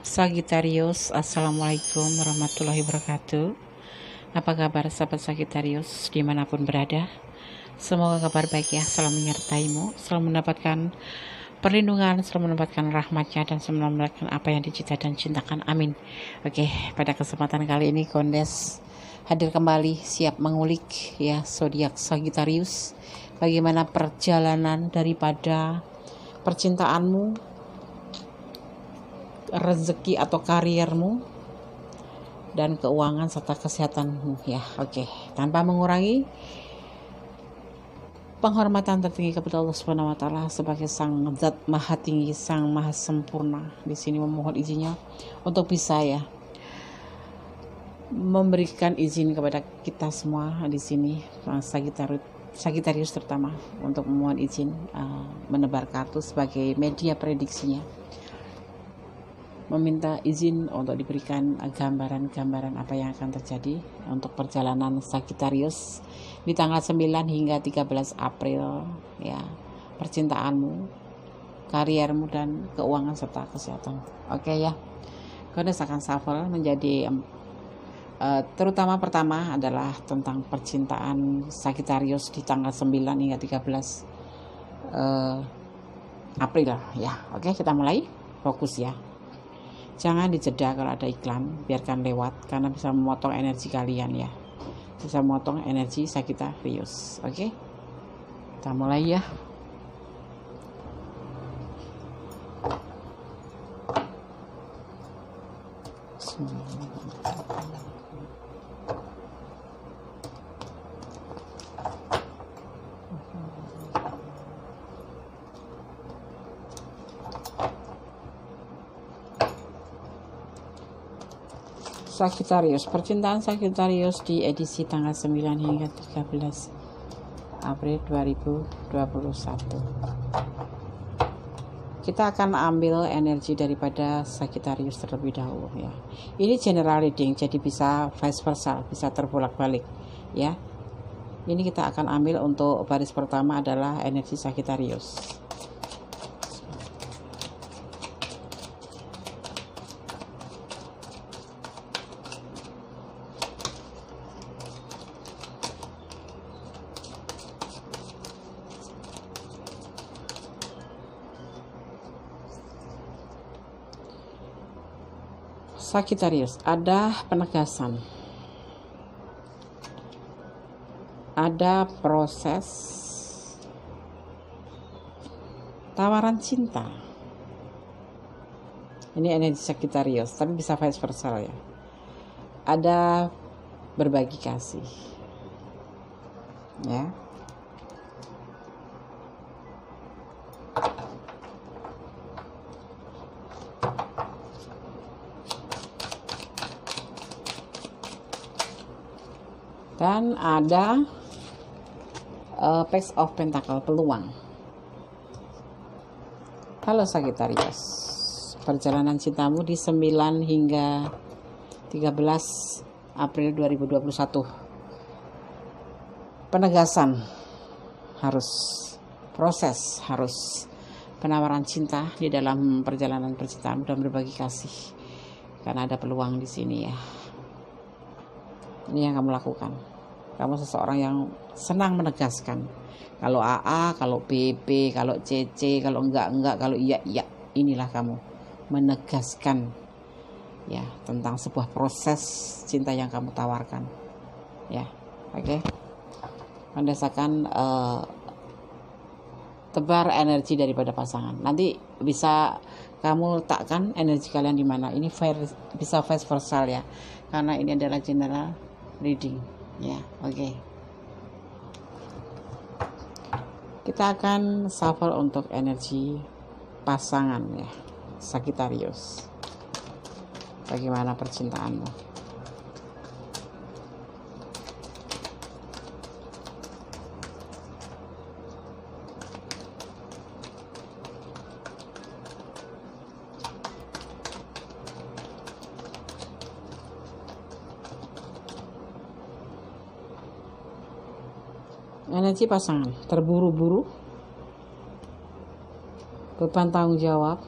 Sagittarius, Assalamualaikum warahmatullahi wabarakatuh. Apa kabar sahabat Sagittarius dimanapun berada? Semoga kabar baik ya, selalu menyertaimu, selalu mendapatkan perlindungan, selalu mendapatkan rahmatnya, dan selalu mendapatkan apa yang dicita dan cintakan, amin. Oke, pada kesempatan kali ini Kondes hadir kembali, siap mengulik ya zodiak Sagittarius. Bagaimana perjalanan daripada percintaanmu, rezeki atau karirmu, dan keuangan serta kesehatanmu ya. Oke, tanpa mengurangi penghormatan tertinggi kepada Allah Subhanahu wa taala sebagai Sang Zat Maha Tinggi, Sang Maha Sempurna. Di sini memohon izinnya untuk bisa ya memberikan izin kepada kita semua di sini Sagittarius terutama untuk memohon izin menebar kartu sebagai media prediksinya. Meminta izin untuk diberikan gambaran-gambaran apa yang akan terjadi untuk perjalanan Sagittarius di tanggal 9 hingga 13 April ya, percintaanmu, kariermu, dan keuangan serta kesehatan. Oke ya, Kondes akan shuffle menjadi terutama pertama adalah tentang percintaan Sagittarius di tanggal 9 hingga 13 April ya. Oke, kita mulai, fokus ya. Jangan dijeda kalau ada iklan, biarkan lewat karena bisa memotong energi kalian ya. Bisa memotong energi Sagittarius. Oke. Kita mulai ya. Sagittarius, percintaan Sagittarius di edisi tanggal 9 hingga 13 April 2021. Kita akan ambil energi daripada Sagittarius terlebih dahulu ya. Ini general reading, jadi bisa vice versa, bisa terbolak-balik ya. Ini kita akan ambil untuk baris pertama adalah energi Sagittarius. Sagittarius, ada penegasan, ada proses tawaran cinta. Ini energi Sagittarius, tapi bisa vice versa ya. Ada berbagi kasih ya. Dan ada Page of Pentacle, peluang. Halo Sagittarius, perjalanan cintamu di 9 hingga 13 April 2021. Penegasan, harus proses, harus penawaran cinta di dalam perjalanan percintaanmu dan berbagi kasih. Karena ada peluang di sini ya. Ini yang kamu lakukan. Kamu seseorang yang senang menegaskan. Kalau AA, kalau BB, kalau CC, kalau enggak, kalau iya. Inilah kamu menegaskan ya tentang sebuah proses cinta yang kamu tawarkan. Ya, oke. Mendesakan tebar energi daripada pasangan. Nanti bisa kamu letakkan energi kalian di mana. Ini bisa vice versa ya. Karena ini adalah general reading ya. Oke. Kita akan shuffle untuk energi pasangan ya, Sagittarius. Bagaimana percintaanmu? Energi pasangan, terburu-buru, beban tanggung jawab,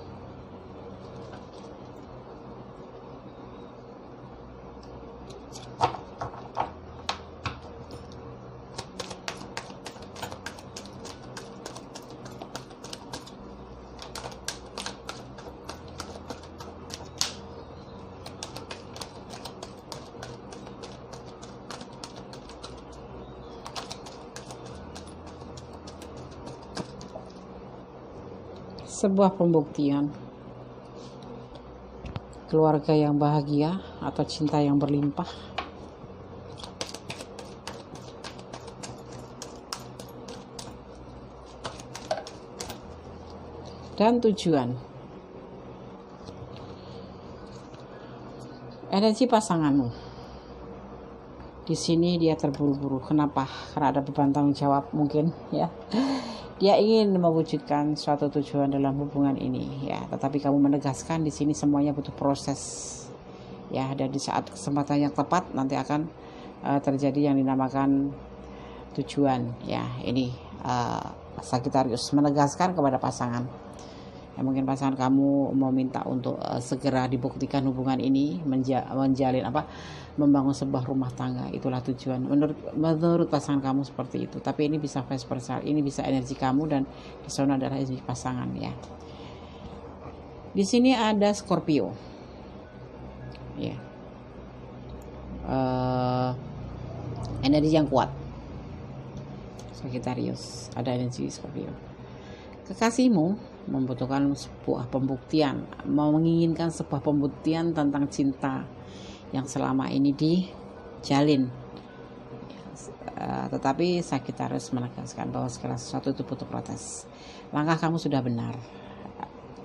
sebuah pembuktian keluarga yang bahagia atau cinta yang berlimpah. Dan tujuan. Energi pasanganmu. Di sini dia terburu-buru. Kenapa? Karena ada beban tanggung jawab mungkin ya. Dia ingin mewujudkan suatu tujuan dalam hubungan ini ya, tetapi kamu menegaskan di sini semuanya butuh proses. Ya, dan di saat kesempatan yang tepat nanti akan terjadi yang dinamakan tujuan ya. Ini Sagittarius menegaskan kepada pasangan. Ya, mungkin pasangan kamu mau minta untuk segera dibuktikan hubungan ini menjalin membangun sebuah rumah tangga, itulah tujuan menurut pasangan kamu seperti itu. Tapi ini bisa vice versa, ini bisa energi kamu dan di sana adalah energi pasangan ya. Di sini ada Scorpio ya, energi yang kuat. Sagittarius ada energi Scorpio. Kekasihmu membutuhkan sebuah pembuktian, menginginkan sebuah pembuktian tentang cinta yang selama ini dijalin. Tetapi Sagittarius menegaskan bahwa segala sesuatu itu butuh proses. Langkah kamu sudah benar,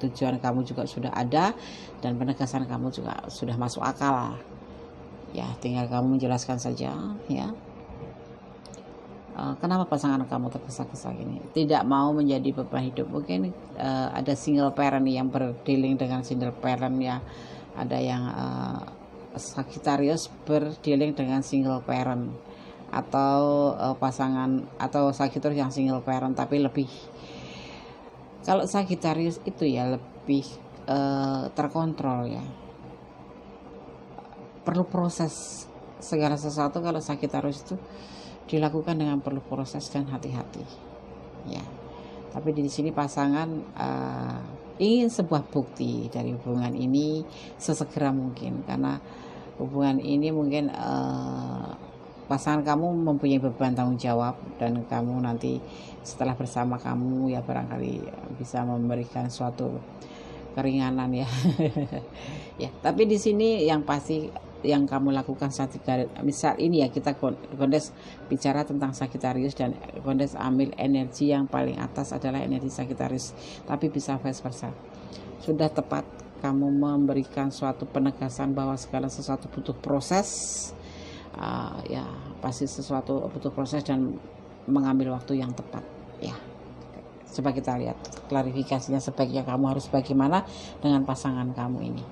tujuan kamu juga sudah ada, dan penegasan kamu juga sudah masuk akal. Ya, tinggal kamu menjelaskan saja ya. Kenapa pasangan kamu tergesa-gesa gini? Tidak mau menjadi beban hidup. Mungkin ada single parent yang berdealing dengan single parent ya. Ada yang Sagittarius berdealing dengan single parent, atau pasangan atau Sagittarius yang single parent, tapi lebih kalau Sagittarius itu ya lebih terkontrol ya. Perlu proses segala sesuatu. Kalau Sagittarius itu dilakukan dengan perlu proses dan hati-hati ya. Tapi di sini pasangan ingin sebuah bukti dari hubungan ini sesegera mungkin, karena hubungan ini mungkin pasangan kamu mempunyai beban tanggung jawab, dan kamu nanti setelah bersama kamu ya barangkali bisa memberikan suatu keringanan ya. Ya, tapi di sini yang pasti yang kamu lakukan misal ini ya, kita Gondes bicara tentang Sagittarius, dan Gondes ambil energi yang paling atas adalah energi Sagittarius, tapi bisa vice versa. Sudah tepat kamu memberikan suatu penegasan bahwa segala sesuatu butuh proses. Ya pasti sesuatu butuh proses dan mengambil waktu yang tepat ya. Coba kita lihat klarifikasinya, sebaiknya kamu harus bagaimana dengan pasangan kamu ini.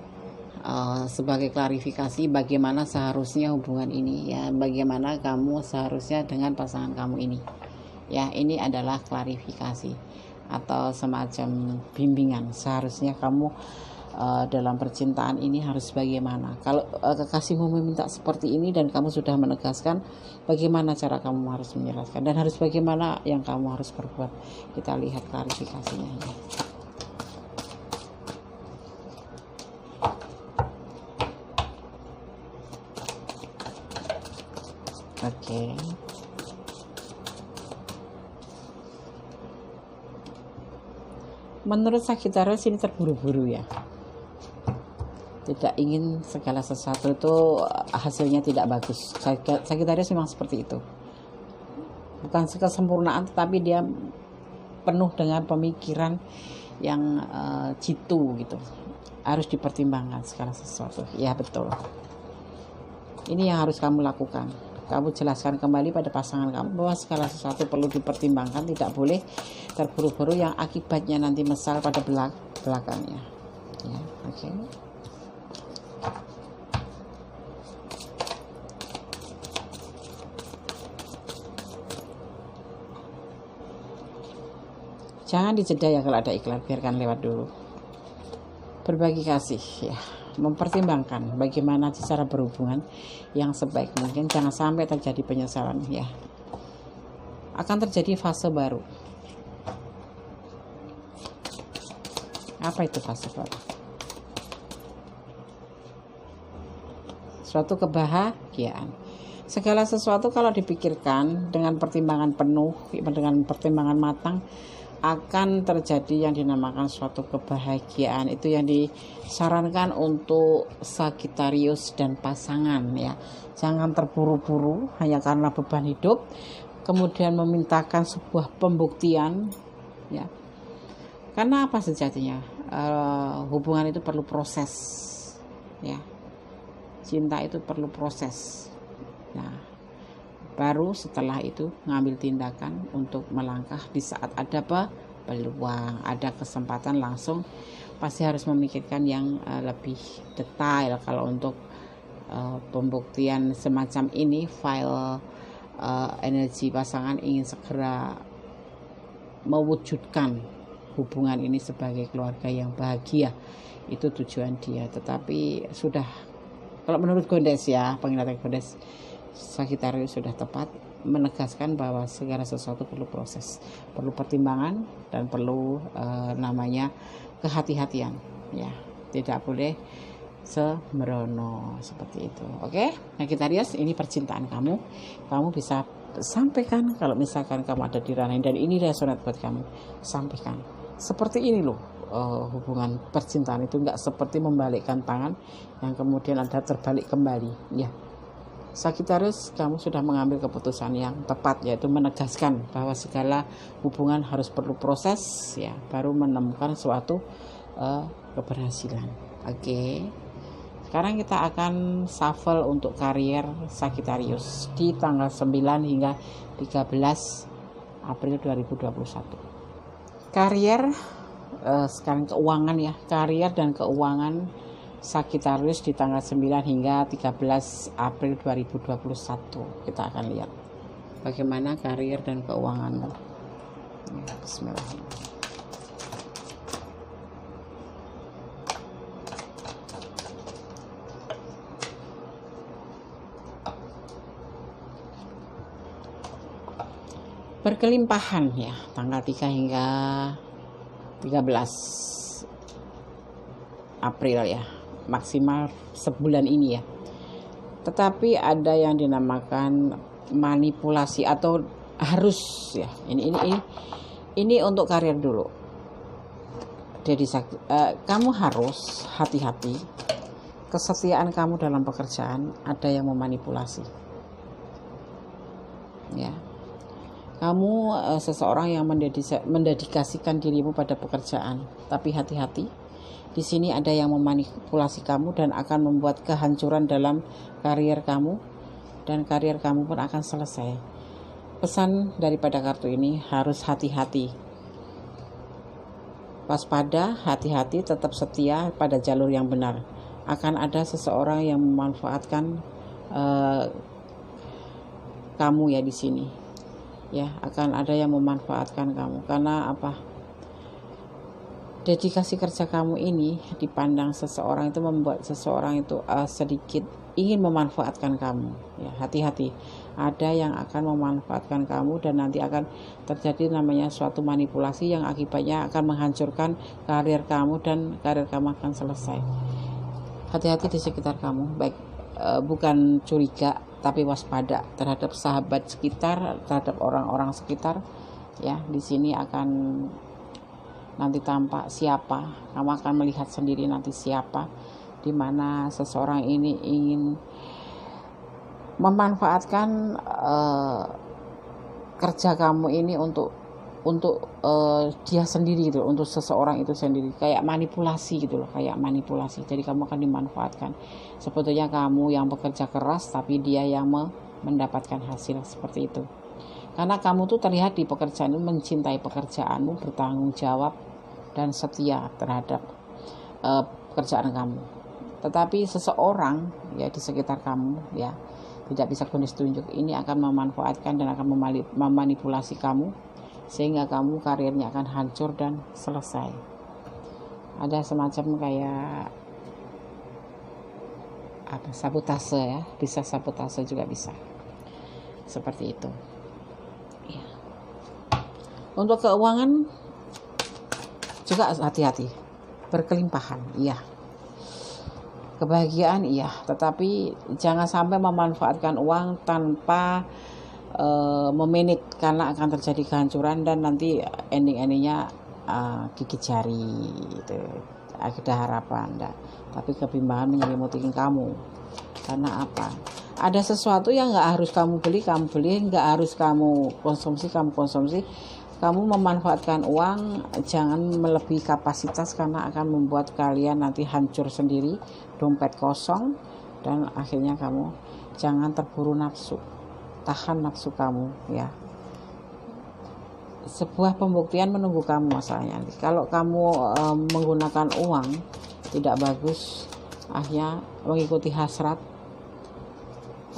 Sebagai klarifikasi bagaimana seharusnya hubungan ini ya, bagaimana kamu seharusnya dengan pasangan kamu ini ya. Ini adalah klarifikasi atau semacam bimbingan. Seharusnya kamu dalam percintaan ini harus bagaimana. Kalau kekasihmu meminta seperti ini dan kamu sudah menegaskan, bagaimana cara kamu harus menjelaskan dan harus bagaimana yang kamu harus perbuat. Kita lihat klarifikasinya ya. Oke. Menurut Sagittarius ini terburu-buru ya. Tidak ingin segala sesuatu itu hasilnya tidak bagus. Sagittarius memang seperti itu. Bukan kesempurnaan, tetapi dia penuh dengan pemikiran yang jitu gitu. Harus dipertimbangkan segala sesuatu. Ya betul. Ini yang harus kamu lakukan. Kamu jelaskan kembali pada pasangan kamu bahwa segala sesuatu perlu dipertimbangkan, tidak boleh terburu-buru yang akibatnya nanti mesal pada belakangnya. Ya, oke. Jangan dijeda ya kalau ada iklan, biarkan lewat dulu. Berbagi kasih ya. Mempertimbangkan bagaimana cara berhubungan yang sebaik mungkin, jangan sampai terjadi penyesalan ya. Akan terjadi fase baru. Apa itu fase baru? Suatu kebahagiaan. Segala sesuatu kalau dipikirkan dengan pertimbangan penuh, dengan pertimbangan matang, akan terjadi yang dinamakan suatu kebahagiaan. Itu yang disarankan untuk Sagittarius dan pasangan ya. Jangan terburu-buru hanya karena beban hidup kemudian memintakan sebuah pembuktian ya. Karena apa sejatinya? Hubungan itu perlu proses ya. Cinta itu perlu proses. Nah, baru setelah itu ngambil tindakan untuk melangkah di saat ada peluang, ada kesempatan, langsung pasti harus memikirkan yang lebih detail. Kalau untuk pembuktian semacam ini, file energi pasangan ingin segera mewujudkan hubungan ini sebagai keluarga yang bahagia, itu tujuan dia. Tetapi sudah, kalau menurut Gondes ya, penglihatan Gondes, Sagittarius sudah tepat menegaskan bahwa segala sesuatu perlu proses, perlu pertimbangan, dan perlu namanya kehati-hatian ya. Tidak boleh sembrono seperti itu. Oke, Sagittarius, ini percintaan kamu bisa sampaikan. Kalau misalkan kamu ada di ranah dan ini resonate buat kamu, sampaikan seperti ini loh. Hubungan percintaan itu enggak seperti membalikkan tangan yang kemudian ada terbalik kembali ya. Sagittarius, kamu sudah mengambil keputusan yang tepat, yaitu menegaskan bahwa segala hubungan harus perlu proses ya, baru menemukan suatu keberhasilan. Oke. Sekarang kita akan shuffle untuk karier Sagittarius di tanggal 9 hingga 13 April 2021. Karier, sekarang keuangan ya, karier dan keuangan Sagittarius di tanggal 9 hingga 13 April 2021. Kita akan lihat bagaimana karier dan keuanganmu. Bismillahirrahmanirrahim. Berkelimpahan ya, tanggal 3 hingga 13 April ya, maksimal sebulan ini ya. Tetapi ada yang dinamakan manipulasi atau harus ya. Ini untuk karir dulu. Jadi kamu harus hati-hati. Kesetiaan kamu dalam pekerjaan ada yang memanipulasi. Ya. Kamu seseorang yang mendedikasikan dirimu pada pekerjaan, tapi hati-hati. Di sini ada yang memanipulasi kamu dan akan membuat kehancuran dalam karier kamu, dan karier kamu pun akan selesai. Pesan daripada kartu ini harus hati-hati. Waspada, hati-hati, tetap setia pada jalur yang benar. Akan ada seseorang yang memanfaatkan kamu ya di sini. Ya, akan ada yang memanfaatkan kamu. Karena apa? Dedikasi kerja kamu ini dipandang seseorang itu membuat seseorang itu sedikit ingin memanfaatkan kamu. Ya, hati-hati. Ada yang akan memanfaatkan kamu dan nanti akan terjadi namanya suatu manipulasi yang akibatnya akan menghancurkan karir kamu dan karir kamu akan selesai. Hati-hati di sekitar kamu, baik bukan curiga tapi waspada terhadap sahabat sekitar, terhadap orang-orang sekitar. Ya, di sini akan nanti tampak siapa, kamu akan melihat sendiri nanti siapa, di mana seseorang ini ingin memanfaatkan kerja kamu ini untuk dia sendiri gitu, untuk seseorang itu sendiri, kayak manipulasi gitu loh, kayak manipulasi. Jadi kamu akan dimanfaatkan. Sebetulnya kamu yang bekerja keras tapi dia yang mendapatkan hasil seperti itu. Karena kamu tuh terlihat di pekerjaan itu mencintai pekerjaanmu, bertanggung jawab dan setia terhadap pekerjaan kamu. Tetapi seseorang ya di sekitar kamu ya, tidak bisa kondisi tunjuk, ini akan memanfaatkan dan akan memanipulasi kamu sehingga kamu karirnya akan hancur dan selesai. Ada semacam kayak sabotase ya, bisa sabotase juga bisa seperti itu ya. Untuk keuangan juga hati-hati, berkelimpahan iya, kebahagiaan iya, tetapi jangan sampai memanfaatkan uang tanpa memenit karena akan terjadi kehancuran dan nanti endingnya gigit jari gitu. Ada harapan enggak, tapi kebimbangan menyelimuti kamu. Karena apa? Ada sesuatu yang nggak harus kamu beli, nggak harus kamu konsumsi. Kamu memanfaatkan uang jangan melebihi kapasitas karena akan membuat kalian nanti hancur sendiri, dompet kosong, dan akhirnya kamu jangan terburu nafsu. Tahan nafsu kamu ya. Sebuah pembuktian menunggu kamu masalahnya. Kalau kamu menggunakan uang tidak bagus, akhirnya mengikuti hasrat,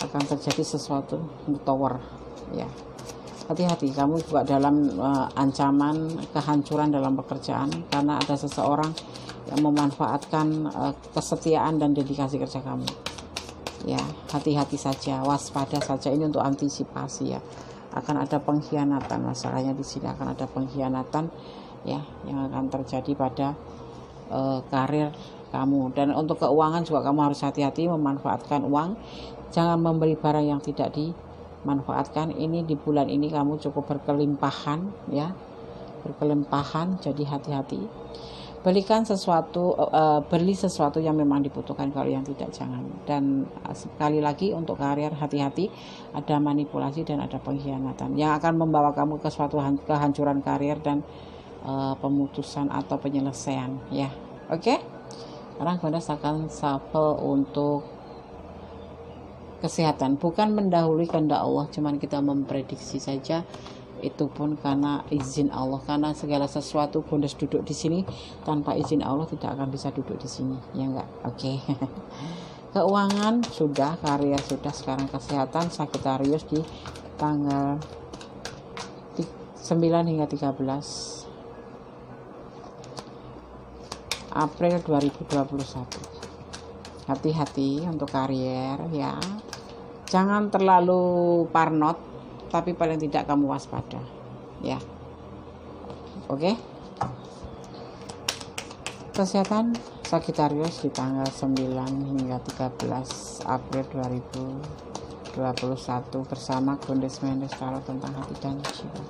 akan terjadi sesuatu tower ya. Hati-hati, kamu juga dalam ancaman kehancuran dalam pekerjaan karena ada seseorang yang memanfaatkan kesetiaan dan dedikasi kerja kamu. Ya, hati-hati saja, waspada saja, ini untuk antisipasi ya. Akan ada pengkhianatan, masalahnya di sini akan ada pengkhianatan ya yang akan terjadi pada karir kamu. Dan untuk keuangan juga kamu harus hati-hati memanfaatkan uang. Jangan membeli barang yang tidak dimanfaatkan. Ini di bulan ini kamu cukup berkelimpahan ya, jadi hati-hati. Beli sesuatu yang memang dibutuhkan, kalau yang tidak jangan. Dan sekali lagi untuk karir hati-hati, ada manipulasi dan ada pengkhianatan yang akan membawa kamu ke suatu kehancuran karir dan pemutusan atau penyelesaian ya. Oke? Sekarang Bondas akan shuffle untuk kesehatan. Bukan mendahului kehendak Allah, cuman kita memprediksi saja. Itu pun karena izin Allah, karena segala sesuatu Bondas duduk di sini tanpa izin Allah tidak akan bisa duduk di sini ya enggak. Oke. Keuangan sudah, karir sudah, sekarang kesehatan. Sagittarius di tanggal 9 hingga 13 April 2021. Hati-hati untuk karier ya. Jangan terlalu parnot, tapi paling tidak kamu waspada ya. Oke. Kesehatan Sagittarius di tanggal 9 hingga 13 April 2021 bersama Gondes Mendes Tarot tentang hati dan jiwa.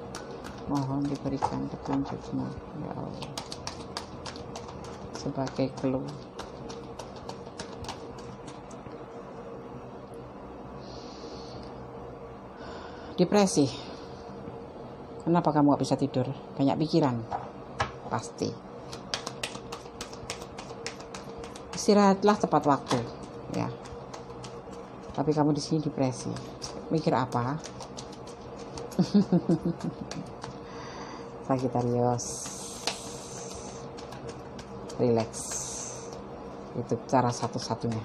Mohon diberikan petunjukmu ya Allah sebagai clue. Depresi. Kenapa kamu gak bisa tidur? Banyak pikiran. Pasti. Istirahatlah tepat waktu, ya. Tapi kamu di sini depresi. Mikir apa? Sagittarius. Relax. Itu cara satu-satunya.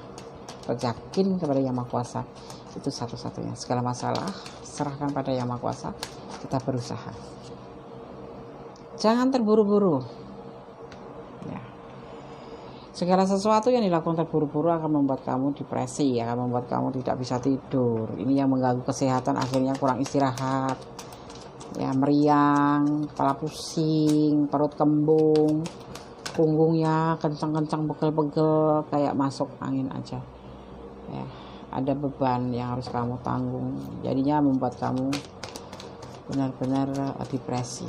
Yakin kepada Yang Maha Kuasa. Itu satu-satunya. Segala masalah serahkan pada Yang Maha Kuasa. Kita berusaha. Jangan terburu-buru ya. Segala sesuatu yang dilakukan terburu-buru akan membuat kamu depresi, akan membuat kamu tidak bisa tidur. Ini yang mengganggu kesehatan, akhirnya kurang istirahat ya, meriang, kepala pusing, perut kembung, punggungnya kencang-kencang, pegel-pegel, kayak masuk angin aja ya. Ada beban yang harus kamu tanggung, jadinya membuat kamu benar-benar depresi.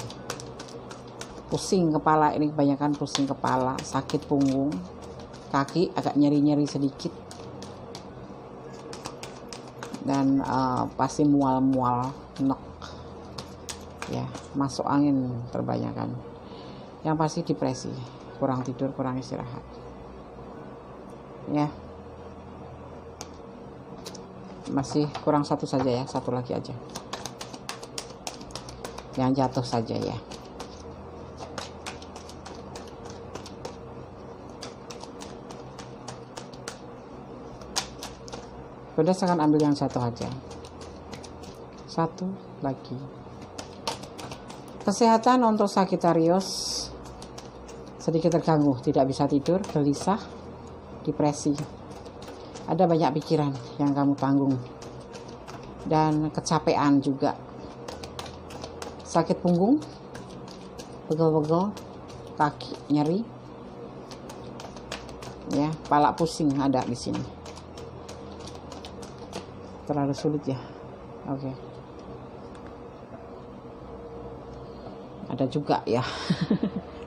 Pusing kepala, ini kebanyakan pusing kepala, sakit punggung, kaki agak nyeri-nyeri sedikit, dan pasti mual-mual, nek ya, masuk angin terbanyakan. Yang pasti depresi, kurang tidur, kurang istirahat ya. Masih kurang satu saja ya, satu lagi aja yang jatuh saja ya. Sudah, saya akan ambil yang jatuh aja. Satu lagi. Kesehatan untuk Sagittarius sedikit terganggu, tidak bisa tidur, gelisah, depresi. Ada banyak pikiran yang kamu tanggung dan kecapean juga. Sakit punggung, pegel-pegel, kaki nyeri ya, kepala pusing ada di sini. Terlalu sulit ya. Oke. ada juga ya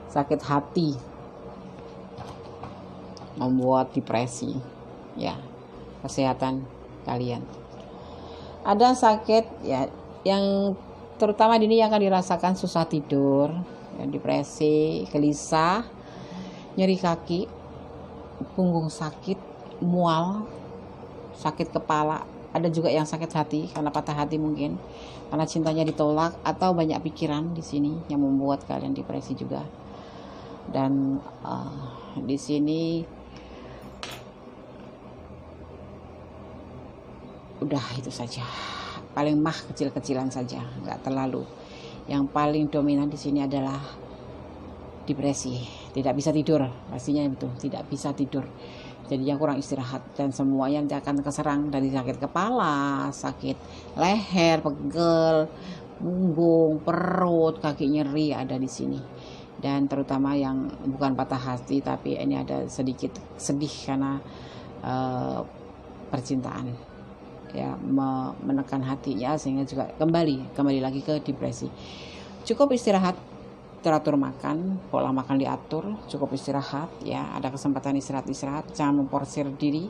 sakit hati membuat depresi ya, kesehatan kalian. Ada sakit ya yang terutama ini yang akan dirasakan susah tidur, ya, depresi, gelisah, nyeri kaki, punggung sakit, mual, sakit kepala. Ada juga yang sakit hati karena patah hati mungkin karena cintanya ditolak, atau banyak pikiran di sini yang membuat kalian depresi juga. Dan di sini udah itu saja, paling mah kecil-kecilan saja, nggak terlalu. Yang paling dominan di sini adalah depresi, tidak bisa tidur, pastinya itu tidak bisa tidur, jadi yang kurang istirahat, dan semuanya nanti akan keserang dari sakit kepala, sakit leher, pegel, punggung, perut, kaki nyeri ada di sini. Dan terutama yang bukan patah hati tapi ini ada sedikit sedih karena percintaan ya, menekan hatinya sehingga juga kembali lagi ke depresi. Cukup istirahat, teratur makan, pola makan diatur, cukup istirahat ya, ada kesempatan istirahat, jangan memporsir diri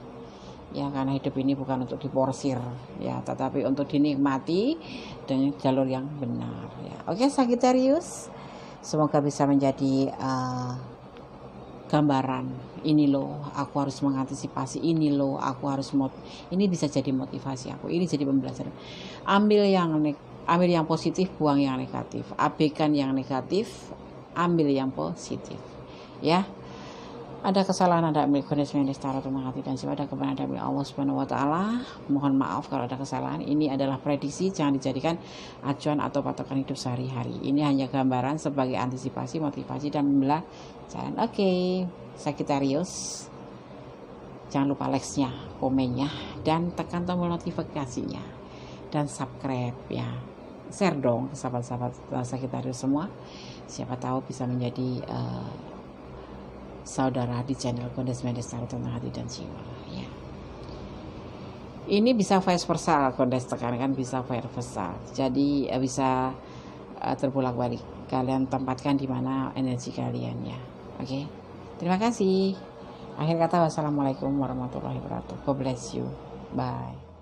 ya, karena hidup ini bukan untuk diporsir ya, tetapi untuk dinikmati dengan jalur yang benar ya. Oke Sagittarius, semoga bisa menjadi gambaran, ini loh aku harus mengantisipasi, ini loh aku harus ini bisa jadi motivasi aku, ini jadi pembelajaran. Ambil yang positif, buang yang negatif, abaikan yang negatif, ambil yang positif ya. Ada kesalahan, ada milik Goddess Tarot Tunang Hati dan Jiwa, ada kebenaran dari Allah Subhanahu wa taala. Mohon maaf kalau ada kesalahan. Ini adalah prediksi, jangan dijadikan acuan atau patokan hidup sehari-hari. Ini hanya gambaran sebagai antisipasi, motivasi dan pembelajaran. Oke, Sagittarius, jangan lupa like-nya, komennya, dan tekan tombol notifikasinya dan subscribe ya. Share dong ke sahabat-sahabat Sagittarius semua. Siapa tahu bisa menjadi saudara di channel Goddess Tarot Tunang Hati dan Jiwa ya. Ini bisa vice versa, Goddess tekankan bisa vice versa, jadi bisa terbolak-balik. Kalian tempatkan di mana energi kalian ya. Oke, terima kasih. Akhir kata, wassalamualaikum warahmatullahi wabarakatuh. God bless you. Bye.